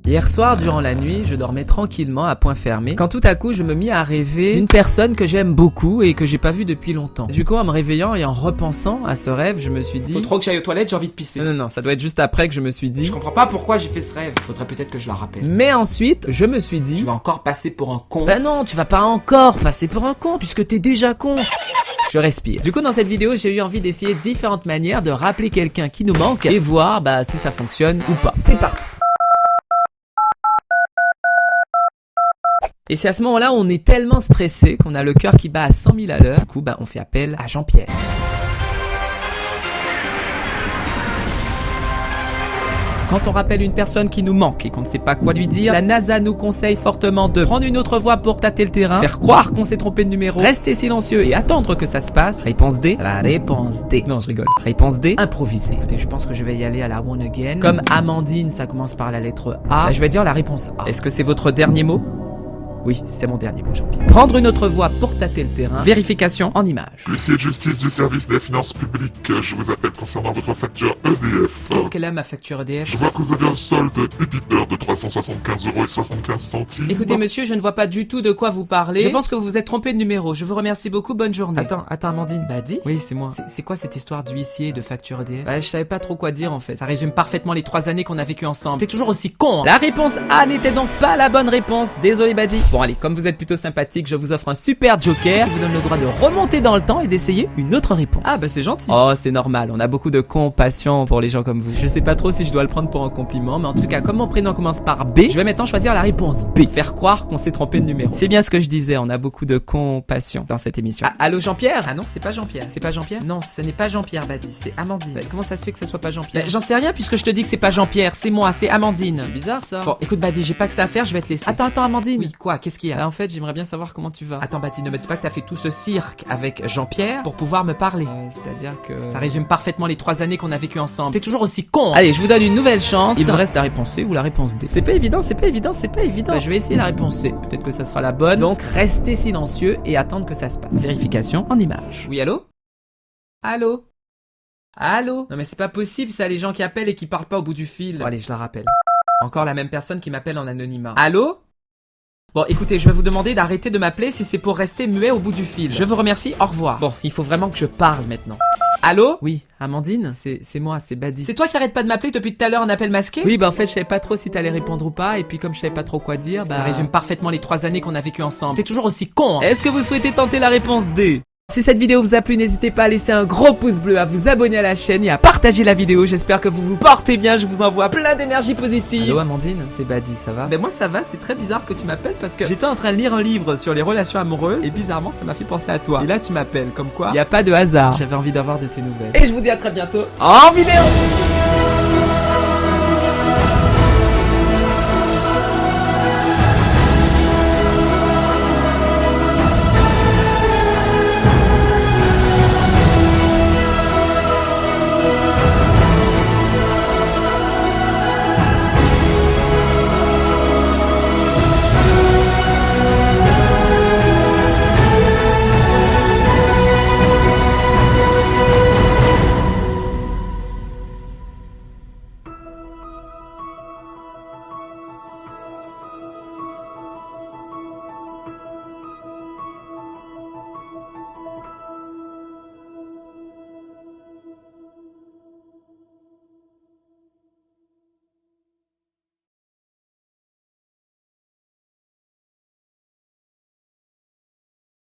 Hier soir, durant la nuit, je dormais tranquillement à point fermé, quand tout à coup, je me mis à rêver d'une personne que j'aime beaucoup et que j'ai pas vue depuis longtemps. Du coup, en me réveillant et en repensant à ce rêve, je me suis dit... Faut trop que j'aille aux toilettes, j'ai envie de pisser. Non, ça doit être juste après que je me suis dit... Je comprends pas pourquoi j'ai fait ce rêve. Faudrait peut-être que je la rappelle. Mais ensuite, je me suis dit... Tu vas encore passer pour un con. Bah non, tu vas pas encore passer pour un con, puisque t'es déjà con. Je respire. Du coup, dans cette vidéo, j'ai eu envie d'essayer différentes manières de rappeler quelqu'un qui nous manque et voir si ça fonctionne ou pas. C'est parti. Et c'est à ce moment-là où on est tellement stressé qu'on a le cœur qui bat à 100 000 à l'heure. Du coup, on fait appel à Jean-Pierre. Quand on rappelle une personne qui nous manque et qu'on ne sait pas quoi lui dire, la NASA nous conseille fortement de prendre une autre voie pour tâter le terrain, faire croire qu'on s'est trompé de numéro, rester silencieux et attendre que ça se passe. Réponse D, la réponse D. Non, je rigole. Réponse D, improviser. Écoutez, je pense que je vais y aller à la one again. Comme Amandine, ça commence par la lettre A, je vais dire la réponse A. Est-ce que c'est votre dernier mot ? Oui, c'est mon dernier mot, Jean-Pierre. Prendre une autre voie pour tâter le terrain. Vérification en images. Huissier de justice du service des finances publiques, je vous appelle concernant votre facture EDF. Qu'est-ce qu'elle a, ma facture EDF ? Je vois que vous avez un solde débiteur de 375,75 €. Écoutez, monsieur, je ne vois pas du tout de quoi vous parlez. Je pense que vous vous êtes trompé de numéro. Je vous remercie beaucoup, bonne journée. Attends, Amandine. Bah, dis. Oui, c'est moi. C'est quoi cette histoire d'huissier et de facture EDF ? Bah, je savais pas trop quoi dire, en fait. Ça résume parfaitement les 3 années qu'on a vécues ensemble. T'es toujours aussi con, hein. La réponse A n'était donc pas la bonne réponse. Désolé, Badi. Bon, allez, comme vous êtes plutôt sympathique, je vous offre un super joker qui vous donne le droit de remonter dans le temps et d'essayer une autre réponse. Ah, bah, c'est gentil. Oh, c'est normal. On a beaucoup de compassion pour les gens comme vous. Je sais pas trop si je dois le prendre pour un compliment, mais en tout cas, comme mon prénom commence par B, je vais maintenant choisir la réponse B. Faire croire qu'on s'est trompé de numéro. C'est bien ce que je disais, on a beaucoup de compassion dans cette émission. Ah, allô Jean-Pierre ? Ah non, c'est pas Jean-Pierre. C'est pas Jean-Pierre ? Non, ce n'est pas Jean-Pierre, Badi, c'est Amandine. Bah, comment ça se fait que ce soit pas Jean-Pierre ? J'en sais rien puisque je te dis que c'est pas Jean-Pierre, c'est moi, c'est Amandine. C'est bizarre ça. Bon, écoute Badi, j'ai pas que ça à faire, je vais te laisser. Attends Amandine. Oui, quoi ? Qu'est-ce qu'il y a ? En fait, j'aimerais bien savoir comment tu vas. Attends Badi, ne me dis pas que t'as fait tout ce cirque avec Jean-Pierre pour pouvoir me parler. C'est-à-dire que... Ça résume parfaitement les 3 années qu'on a vécues ensemble. T'es toujours aussi con, hein. Allez, je vous donne une nouvelle chance. Il me reste la réponse C ou la réponse D. C'est pas évident. Bah, je vais essayer la réponse C. Peut-être que ça sera la bonne. Donc, restez silencieux et attendre que ça se passe. Vérification en images. Oui, allô ? Allô ? Non mais c'est pas possible ça, les gens qui appellent et qui parlent pas au bout du fil. Bon, allez, je la rappelle. Encore la même personne qui m'appelle en anonymat. Allô ? Bon, écoutez, je vais vous demander d'arrêter de m'appeler si c'est pour rester muet au bout du fil. Je vous remercie, au revoir. Bon, il faut vraiment que je parle maintenant. Allô ? Oui, Amandine, c'est moi, c'est Badi. C'est toi qui arrête pas de m'appeler depuis tout à l'heure en appel masqué ? Oui, bah en fait, je savais pas trop si t'allais répondre ou pas, et puis comme je savais pas trop quoi dire, Ça résume parfaitement les 3 années qu'on a vécues ensemble. T'es toujours aussi con, hein. Est-ce que vous souhaitez tenter la réponse D ? Si cette vidéo vous a plu, n'hésitez pas à laisser un gros pouce bleu, à vous abonner à la chaîne et à partager la vidéo. J'espère que vous vous portez bien, je vous envoie plein d'énergie positive. Allô Amandine, c'est Badi, ça va ? Ben moi ça va, c'est très bizarre que tu m'appelles parce que j'étais en train de lire un livre sur les relations amoureuses et bizarrement ça m'a fait penser à toi. Et là tu m'appelles, comme quoi y a pas de hasard. J'avais envie d'avoir de tes nouvelles. Et je vous dis à très bientôt en vidéo.